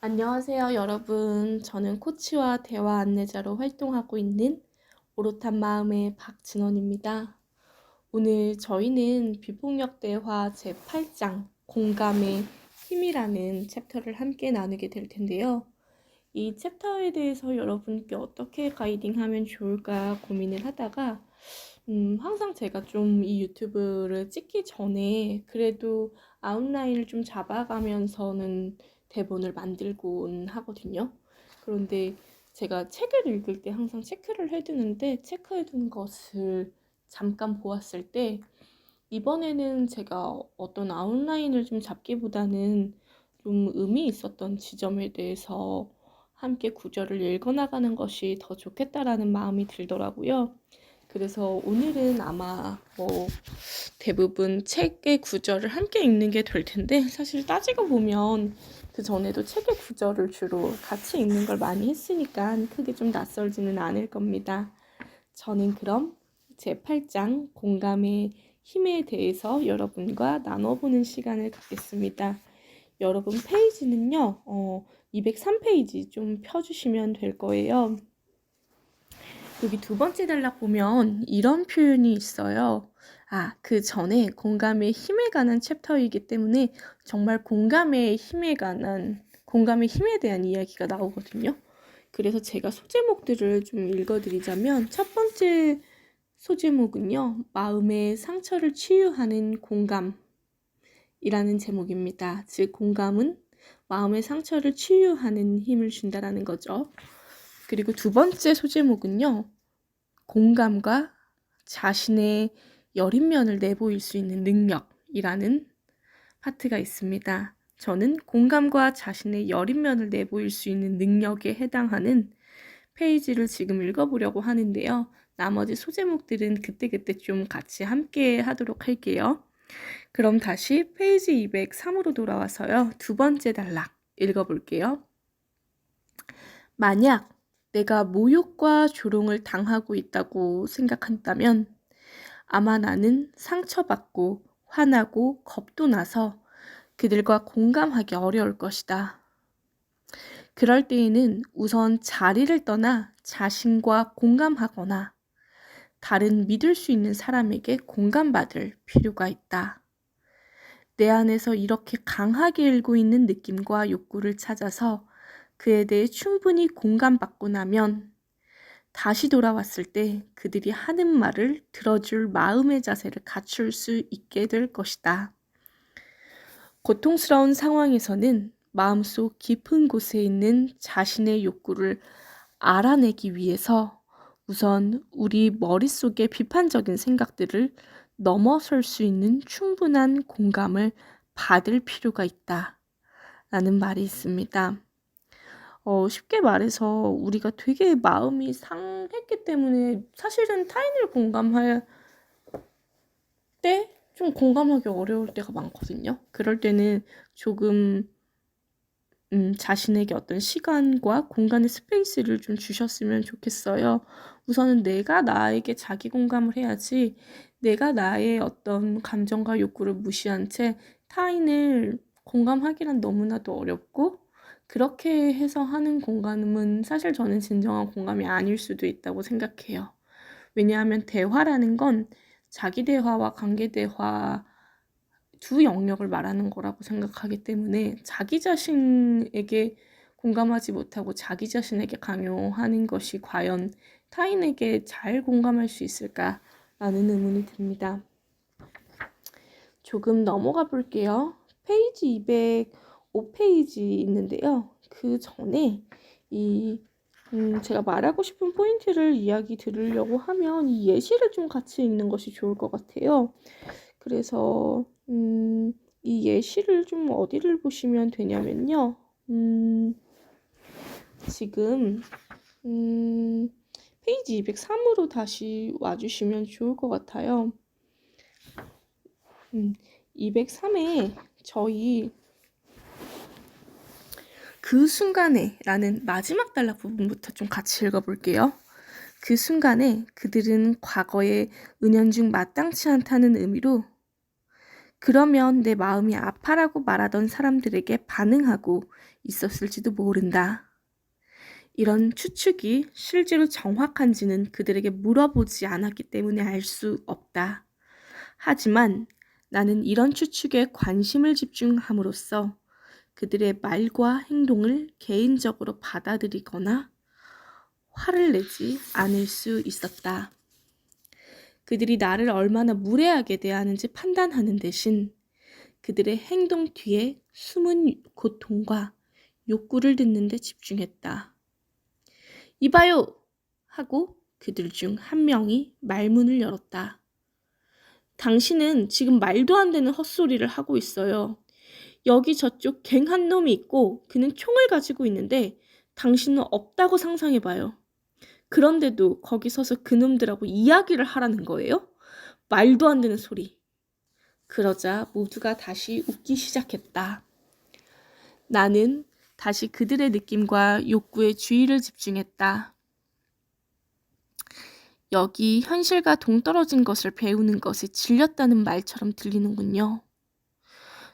안녕하세요, 여러분. 저는 코치와 대화 안내자로 활동하고 있는 오롯한 마음의 박진원입니다. 오늘 저희는 비폭력 대화 제8장 공감의 힘이라는 챕터를 함께 나누게 될 텐데요. 이 챕터에 대해서 여러분께 어떻게 가이딩하면 좋을까 고민을 하다가 항상 제가 좀 이 유튜브를 찍기 전에 그래도 아웃라인을 좀 잡아가면서는 대본을 만들곤 하거든요. 그런데 제가 책을 읽을 때 항상 체크를 해두는데 체크해둔 것을 잠깐 보았을 때 이번에는 제가 어떤 아웃라인을 좀 잡기보다는 좀 의미 있었던 지점에 대해서 함께 구절을 읽어나가는 것이 더 좋겠다라는 마음이 들더라고요. 그래서 오늘은 아마 대부분 책의 구절을 함께 읽는 게 될 텐데 사실 따지고 보면 그 전에도 책의 구절을 주로 같이 읽는 걸 많이 했으니까 크게 좀 낯설지는 않을 겁니다. 저는 그럼 제8장 공감의 힘에 대해서 여러분과 나눠보는 시간을 갖겠습니다. 여러분 페이지는요, 203페이지 좀 펴주시면 될 거예요. 여기 두 번째 단락 보면 이런 표현이 있어요. 그 전에 공감의 힘에 관한 챕터이기 때문에 정말 공감의 힘에 대한 이야기가 나오거든요. 그래서 제가 소제목들을 좀 읽어드리자면 첫 번째 소제목은요. 마음의 상처를 치유하는 공감이라는 제목입니다. 즉 공감은 마음의 상처를 치유하는 힘을 준다라는 거죠. 그리고 두 번째 소제목은요. 공감과 자신의 여린 면을 내보일 수 있는 능력이라는 파트가 있습니다. 저는 공감과 자신의 여린 면을 내보일 수 있는 능력에 해당하는 페이지를 지금 읽어보려고 하는데요. 나머지 소제목들은 그때그때 좀 같이 함께 하도록 할게요. 그럼 다시 페이지 203으로 돌아와서요. 두 번째 단락 읽어볼게요. 만약 내가 모욕과 조롱을 당하고 있다고 생각한다면 아마 나는 상처받고 화나고 겁도 나서 그들과 공감하기 어려울 것이다. 그럴 때에는 우선 자리를 떠나 자신과 공감하거나 다른 믿을 수 있는 사람에게 공감받을 필요가 있다. 내 안에서 이렇게 강하게 일고 있는 느낌과 욕구를 찾아서 그에 대해 충분히 공감받고 나면 다시 돌아왔을 때 그들이 하는 말을 들어줄 마음의 자세를 갖출 수 있게 될 것이다. 고통스러운 상황에서는 마음속 깊은 곳에 있는 자신의 욕구를 알아내기 위해서 우선 우리 머릿속의 비판적인 생각들을 넘어설 수 있는 충분한 공감을 받을 필요가 있다. 라는 말이 있습니다. 쉽게 말해서 우리가 되게 마음이 상했기 때문에 사실은 타인을 공감할 때 좀 공감하기 어려울 때가 많거든요. 그럴 때는 조금 자신에게 어떤 시간과 공간의 스페이스를 좀 주셨으면 좋겠어요. 우선은 내가 나에게 자기 공감을 해야지 내가 나의 어떤 감정과 욕구를 무시한 채 타인을 공감하기란 너무나도 어렵고 그렇게 해서 하는 공감은 사실 저는 진정한 공감이 아닐 수도 있다고 생각해요. 왜냐하면 대화라는 건 자기 대화와 관계 대화 두 영역을 말하는 거라고 생각하기 때문에 자기 자신에게 공감하지 못하고 자기 자신에게 강요하는 것이 과연 타인에게 잘 공감할 수 있을까라는 의문이 듭니다. 조금 넘어가 볼게요. 페이지 205페이지 있는데요. 그 전에 제가 말하고 싶은 포인트를 이야기 들으려고 하면 이 예시를 좀 같이 읽는 것이 좋을 것 같아요. 그래서 이 예시를 좀 어디를 보시면 되냐면요. 지금 페이지 203으로 다시 와주시면 좋을 것 같아요. 203에 저희 그 순간에 라는 마지막 단락 부분부터 좀 같이 읽어볼게요. 그 순간에 그들은 과거에 은연중 마땅치 않다는 의미로 그러면 내 마음이 아파라고 말하던 사람들에게 반응하고 있었을지도 모른다. 이런 추측이 실제로 정확한지는 그들에게 물어보지 않았기 때문에 알 수 없다. 하지만 나는 이런 추측에 관심을 집중함으로써 그들의 말과 행동을 개인적으로 받아들이거나 화를 내지 않을 수 있었다. 그들이 나를 얼마나 무례하게 대하는지 판단하는 대신 그들의 행동 뒤에 숨은 고통과 욕구를 듣는 데 집중했다. 이봐요! 하고 그들 중 한 명이 말문을 열었다. 당신은 지금 말도 안 되는 헛소리를 하고 있어요. 여기 저쪽 갱한 놈이 있고 그는 총을 가지고 있는데 당신은 없다고 상상해봐요. 그런데도 거기 서서 그놈들하고 이야기를 하라는 거예요? 말도 안 되는 소리. 그러자 모두가 다시 웃기 시작했다. 나는 다시 그들의 느낌과 욕구에 주의를 집중했다. 여기 현실과 동떨어진 것을 배우는 것이 질렸다는 말처럼 들리는군요.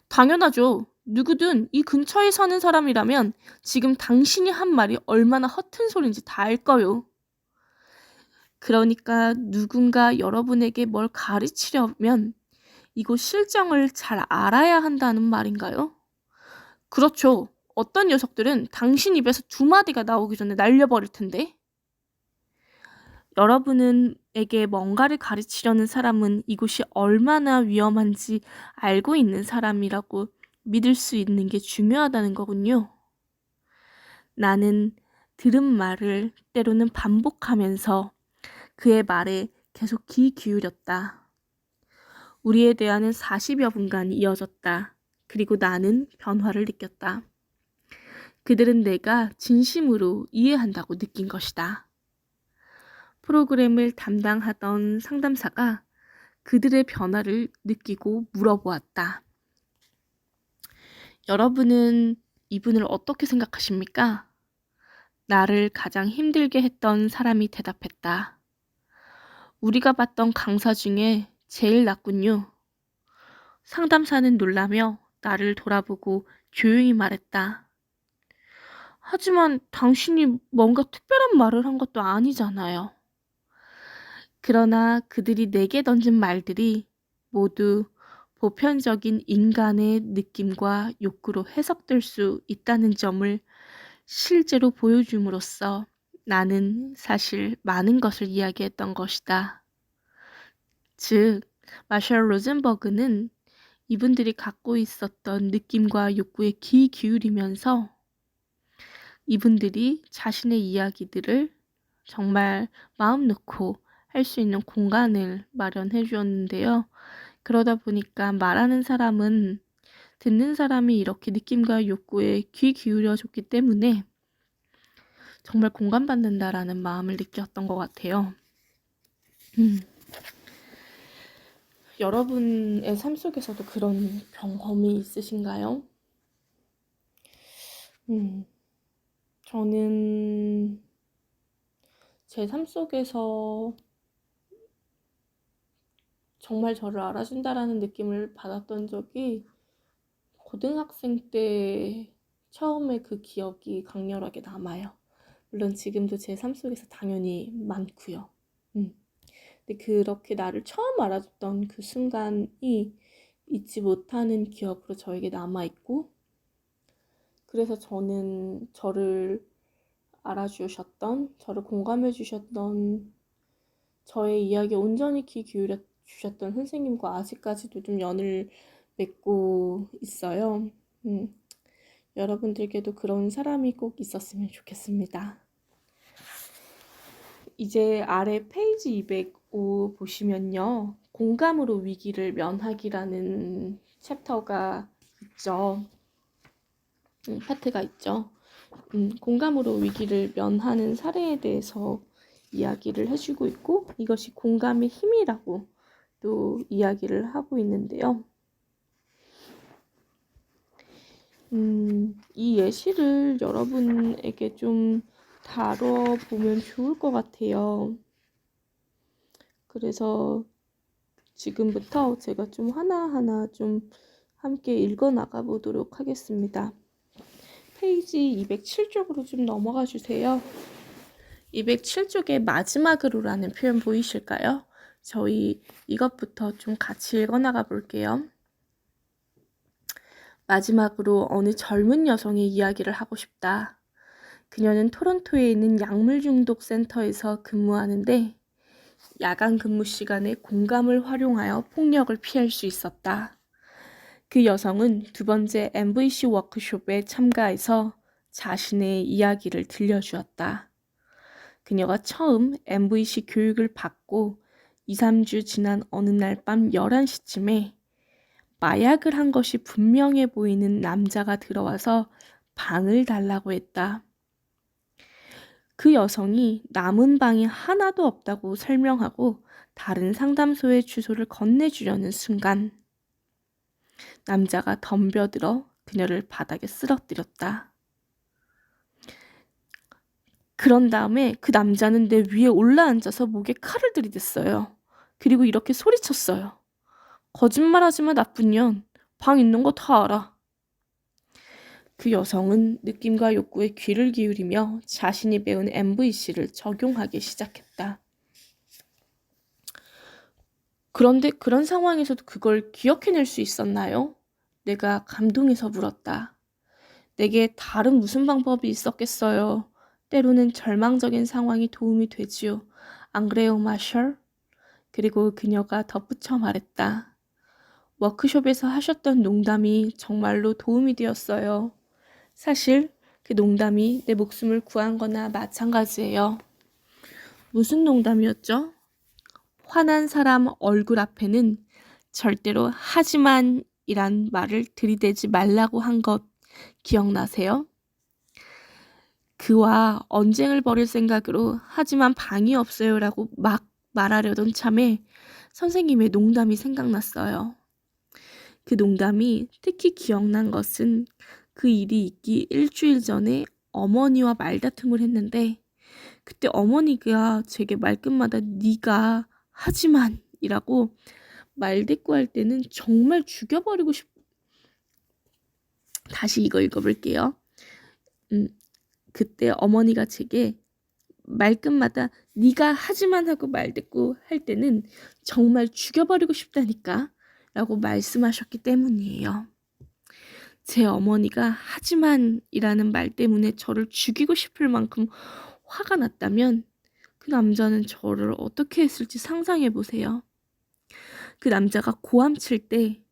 당연하죠. 누구든 이 근처에 사는 사람이라면 지금 당신이 한 말이 얼마나 허튼 소린지 다 알 거요. 그러니까 누군가 여러분에게 뭘 가르치려면 이곳 실정을 잘 알아야 한다는 말인가요? 그렇죠. 어떤 녀석들은 당신 입에서 두 마디가 나오기 전에 날려버릴 텐데. 여러분에게 뭔가를 가르치려는 사람은 이곳이 얼마나 위험한지 알고 있는 사람이라고 믿을 수 있는 게 중요하다는 거군요. 나는 들은 말을 때로는 반복하면서 그의 말에 계속 귀 기울였다. 우리의 대화는 40여 분간 이어졌다. 그리고 나는 변화를 느꼈다. 그들은 내가 진심으로 이해한다고 느낀 것이다. 프로그램을 담당하던 상담사가 그들의 변화를 느끼고 물어보았다. 여러분은 이분을 어떻게 생각하십니까? 나를 가장 힘들게 했던 사람이 대답했다. 우리가 봤던 강사 중에 제일 낫군요. 상담사는 놀라며 나를 돌아보고 조용히 말했다. 하지만 당신이 뭔가 특별한 말을 한 것도 아니잖아요. 그러나 그들이 내게 던진 말들이 모두 보편적인 인간의 느낌과 욕구로 해석될 수 있다는 점을 실제로 보여줌으로써 나는 사실 많은 것을 이야기했던 것이다. 즉, 마셜 로젠버그는 이분들이 갖고 있었던 느낌과 욕구에 귀 기울이면서 이분들이 자신의 이야기들을 정말 마음 놓고 할 수 있는 공간을 마련해 주었는데요. 그러다 보니까 말하는 사람은 듣는 사람이 이렇게 느낌과 욕구에 귀 기울여 줬기 때문에 정말 공감받는다라는 마음을 느꼈던 것 같아요. 여러분의 삶 속에서도 그런 경험이 있으신가요? 저는 제 삶 속에서 정말 저를 알아준다라는 느낌을 받았던 적이 고등학생 때 처음에 그 기억이 강렬하게 남아요. 물론 지금도 제 삶 속에서 당연히 많고요. 근데 그렇게 나를 처음 알아줬던 그 순간이 잊지 못하는 기억으로 저에게 남아있고, 그래서 저는 저를 알아주셨던, 저를 공감해 주셨던, 저의 이야기에 온전히 귀 기울여 주셨던 선생님과 아직까지도 좀 연을 맺고 있어요. 여러분들께도 그런 사람이 꼭 있었으면 좋겠습니다. 이제 아래 페이지 205 보시면요. 공감으로 위기를 면하기라는 챕터가 있죠. 파트가 있죠. 공감으로 위기를 면하는 사례에 대해서 이야기를 해주고 있고, 이것이 공감의 힘이라고 또 이야기를 하고 있는데요. 이 예시를 여러분에게 좀 다뤄보면 좋을 것 같아요. 그래서 지금부터 제가 좀 하나하나 좀 함께 읽어 나가 보도록 하겠습니다. 페이지 207쪽으로 좀 넘어가 주세요. 207쪽의 마지막으로라는 표현 보이실까요? 저희 이것부터 좀 같이 읽어나가 볼게요. 마지막으로 어느 젊은 여성의 이야기를 하고 싶다. 그녀는 토론토에 있는 약물 중독 센터에서 근무하는데 야간 근무 시간에 공감을 활용하여 폭력을 피할 수 있었다. 그 여성은 두 번째 MVC 워크숍에 참가해서 자신의 이야기를 들려주었다. 그녀가 처음 MVC 교육을 받고 2, 3주 지난 어느 날 밤 11시쯤에 마약을 한 것이 분명해 보이는 남자가 들어와서 방을 달라고 했다. 그 여성이 남은 방이 하나도 없다고 설명하고 다른 상담소의 주소를 건네주려는 순간 남자가 덤벼들어 그녀를 바닥에 쓰러뜨렸다. 그런 다음에 그 남자는 내 위에 올라앉아서 목에 칼을 들이댔어요. 그리고 이렇게 소리쳤어요. 거짓말하지 마 나쁜 년. 방 있는 거 다 알아. 그 여성은 느낌과 욕구에 귀를 기울이며 자신이 배운 MVC를 적용하기 시작했다. 그런데 그런 상황에서도 그걸 기억해낼 수 있었나요? 내가 감동해서 물었다. 내게 다른 무슨 방법이 있었겠어요? 때로는 절망적인 상황이 도움이 되지요. 안 그래요, 마셜? 그리고 그녀가 덧붙여 말했다. 워크숍에서 하셨던 농담이 정말로 도움이 되었어요. 사실 그 농담이 내 목숨을 구한 거나 마찬가지예요. 무슨 농담이었죠? 화난 사람 얼굴 앞에는 절대로 하지만 이란 말을 들이대지 말라고 한 것 기억나세요? 그와 언쟁을 벌일 생각으로 하지만 방이 없어요 라고 막 말하려던 참에 선생님의 농담이 생각났어요. 그 농담이 특히 기억난 것은 그 일이 있기 일주일 전에 어머니와 말다툼을 했는데 그때 어머니가 제게 말끝마다 네가 하지만 이라고 말대꾸할 때는 정말 죽여버리고 다시 이거 읽어볼게요. 그때 어머니가 제게 말끝마다 네가 하지만 하고 말대꾸 할 때는 정말 죽여버리고 싶다니까 라고 말씀하셨기 때문이에요. 제 어머니가 하지만 이라는 말 때문에 저를 죽이고 싶을 만큼 화가 났다면 그 남자는 저를 어떻게 했을지 상상해 보세요. 그 남자가 고함칠 때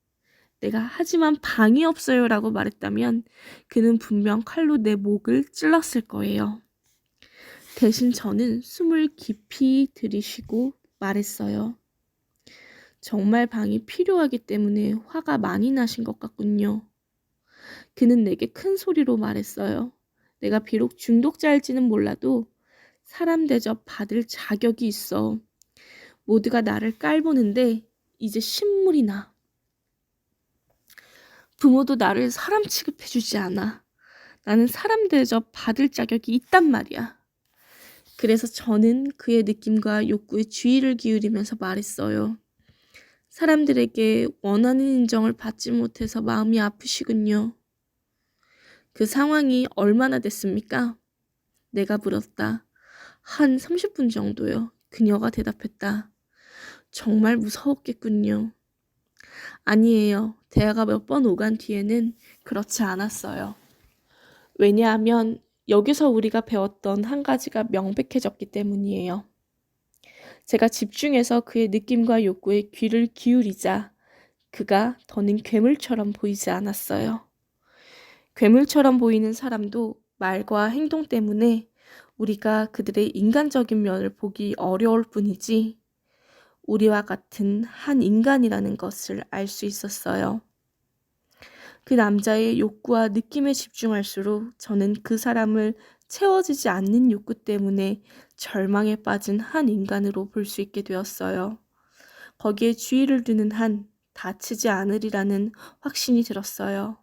내가 하지만 방이 없어요 라고 말했다면 그는 분명 칼로 내 목을 찔렀을 거예요. 대신 저는 숨을 깊이 들이쉬고 말했어요. 정말 방이 필요하기 때문에 화가 많이 나신 것 같군요. 그는 내게 큰 소리로 말했어요. 내가 비록 중독자일지는 몰라도 사람 대접 받을 자격이 있어. 모두가 나를 깔보는데 이제 신물이 나. 부모도 나를 사람 취급해주지 않아. 나는 사람 대접 받을 자격이 있단 말이야. 그래서 저는 그의 느낌과 욕구에 주의를 기울이면서 말했어요. 사람들에게 원하는 인정을 받지 못해서 마음이 아프시군요. 그 상황이 얼마나 됐습니까? 내가 물었다. 한 30분 정도요. 그녀가 대답했다. 정말 무서웠겠군요. 아니에요. 대화가 몇 번 오간 뒤에는 그렇지 않았어요. 왜냐하면 여기서 우리가 배웠던 한 가지가 명백해졌기 때문이에요. 제가 집중해서 그의 느낌과 욕구에 귀를 기울이자 그가 더는 괴물처럼 보이지 않았어요. 괴물처럼 보이는 사람도 말과 행동 때문에 우리가 그들의 인간적인 면을 보기 어려울 뿐이지 우리와 같은 한 인간이라는 것을 알 수 있었어요. 그 남자의 욕구와 느낌에 집중할수록 저는 그 사람을 채워지지 않는 욕구 때문에 절망에 빠진 한 인간으로 볼 수 있게 되었어요. 거기에 주의를 두는 한 다치지 않으리라는 확신이 들었어요.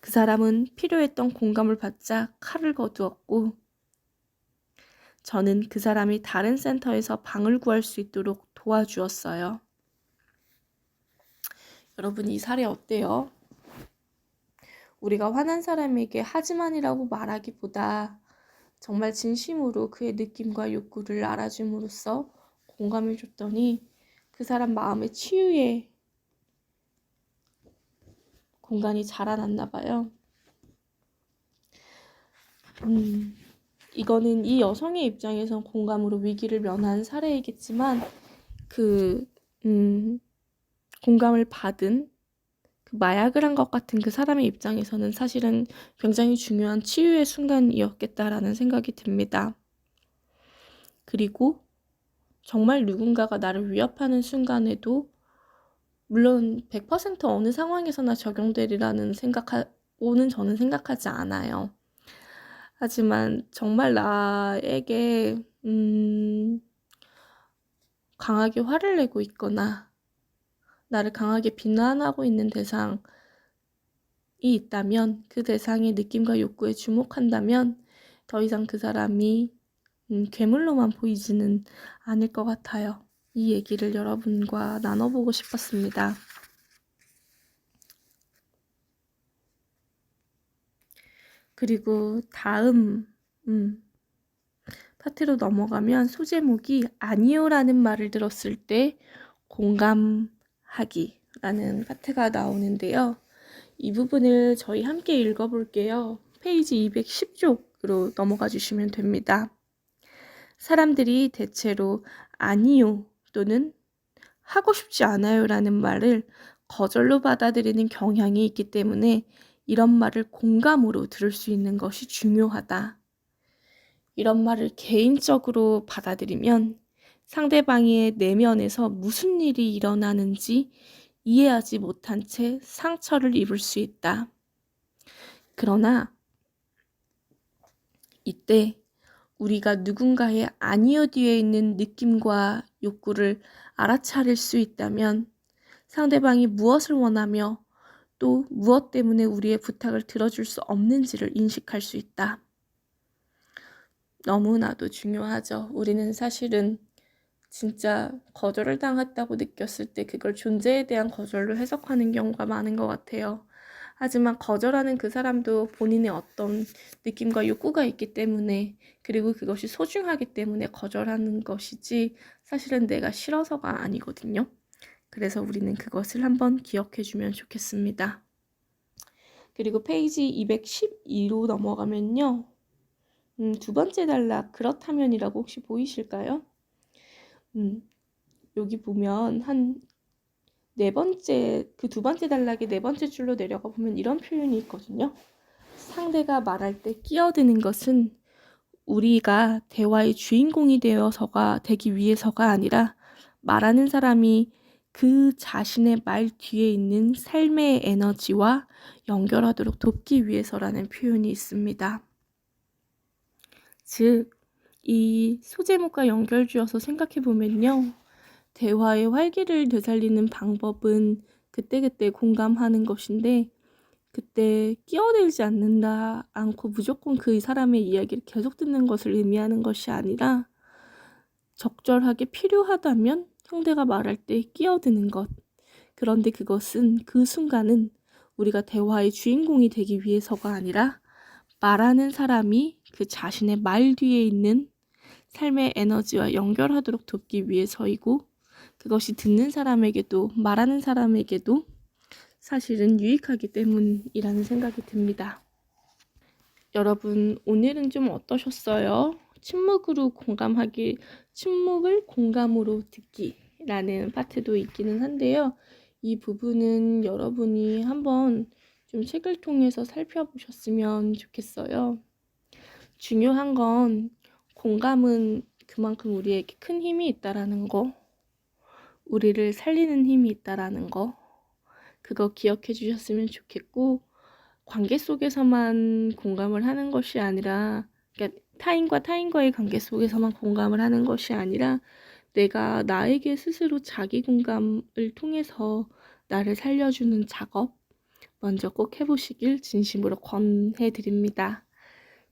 그 사람은 필요했던 공감을 받자 칼을 거두었고 저는 그 사람이 다른 센터에서 방을 구할 수 있도록 도와주었어요. 여러분 이 사례 어때요? 우리가 화난 사람에게 하지만이라고 말하기보다 정말 진심으로 그의 느낌과 욕구를 알아줌으로써 공감을 줬더니 그 사람 마음의 치유의 공간이 자라났나 봐요. 이거는 이 여성의 입장에선 공감으로 위기를 면한 사례이겠지만 공감을 받은 그 마약을 한 것 같은 그 사람의 입장에서는 사실은 굉장히 중요한 치유의 순간이었겠다라는 생각이 듭니다. 그리고 정말 누군가가 나를 위협하는 순간에도 물론 100% 어느 상황에서나 적용되리라는 생각하고는 저는 생각하지 않아요. 하지만 정말 나에게 강하게 화를 내고 있거나 나를 강하게 비난하고 있는 대상이 있다면 그 대상의 느낌과 욕구에 주목한다면 더 이상 그 사람이 괴물로만 보이지는 않을 것 같아요. 이 얘기를 여러분과 나눠보고 싶었습니다. 그리고 다음 파트로 넘어가면 소제목이 아니요라는 말을 들었을 때 공감하기라는 파트가 나오는데요. 이 부분을 저희 함께 읽어볼게요. 페이지 210쪽으로 넘어가 주시면 됩니다. 사람들이 대체로 아니요 또는 하고 싶지 않아요라는 말을 거절로 받아들이는 경향이 있기 때문에 이런 말을 공감으로 들을 수 있는 것이 중요하다. 이런 말을 개인적으로 받아들이면 상대방의 내면에서 무슨 일이 일어나는지 이해하지 못한 채 상처를 입을 수 있다. 그러나 이때 우리가 누군가의 아니요 뒤에 있는 느낌과 욕구를 알아차릴 수 있다면 상대방이 무엇을 원하며 또 무엇 때문에 우리의 부탁을 들어줄 수 없는지를 인식할 수 있다. 너무나도 중요하죠. 우리는 사실은 진짜 거절을 당했다고 느꼈을 때 그걸 존재에 대한 거절로 해석하는 경우가 많은 것 같아요. 하지만 거절하는 그 사람도 본인의 어떤 느낌과 욕구가 있기 때문에 그리고 그것이 소중하기 때문에 거절하는 것이지 사실은 내가 싫어서가 아니거든요. 그래서 우리는 그것을 한번 기억해 주면 좋겠습니다. 그리고 페이지 212로 넘어가면요. 두 번째 단락 그렇다면이라고 혹시 보이실까요? 여기 보면 한 네 번째, 그 두 번째 단락의 네 번째 줄로 내려가 보면 이런 표현이 있거든요. 상대가 말할 때 끼어드는 것은 우리가 대화의 주인공이 되기 위해서가 아니라 말하는 사람이 그 자신의 말 뒤에 있는 삶의 에너지와 연결하도록 돕기 위해서라는 표현이 있습니다. 즉, 이 소제목과 연결지어서 생각해 보면요. 대화의 활기를 되살리는 방법은 그때그때 공감하는 것인데 그때 끼어들지 않고 무조건 그 사람의 이야기를 계속 듣는 것을 의미하는 것이 아니라 적절하게 필요하다면 상대가 말할 때 끼어드는 것. 그런데 그것은 그 순간은 우리가 대화의 주인공이 되기 위해서가 아니라 말하는 사람이 그 자신의 말 뒤에 있는 삶의 에너지와 연결하도록 돕기 위해서이고 그것이 듣는 사람에게도 말하는 사람에게도 사실은 유익하기 때문이라는 생각이 듭니다. 여러분 오늘은 좀 어떠셨어요? 침묵을 공감으로 듣기라는 파트도 있기는 한데요. 이 부분은 여러분이 한번 좀 책을 통해서 살펴보셨으면 좋겠어요. 중요한 건 공감은 그만큼 우리에게 큰 힘이 있다라는 거, 우리를 살리는 힘이 있다라는 거, 그거 기억해 주셨으면 좋겠고 관계 속에서만 공감을 하는 것이 아니라 그러니까 타인과 타인과의 관계 속에서만 공감을 하는 것이 아니라 내가 나에게 스스로 자기 공감을 통해서 나를 살려주는 작업 먼저 꼭 해보시길 진심으로 권해드립니다.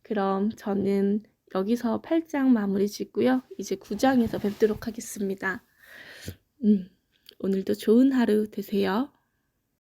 그럼 저는 여기서 8장 마무리 짓고요. 이제 9장에서 뵙도록 하겠습니다. 오늘도 좋은 하루 되세요.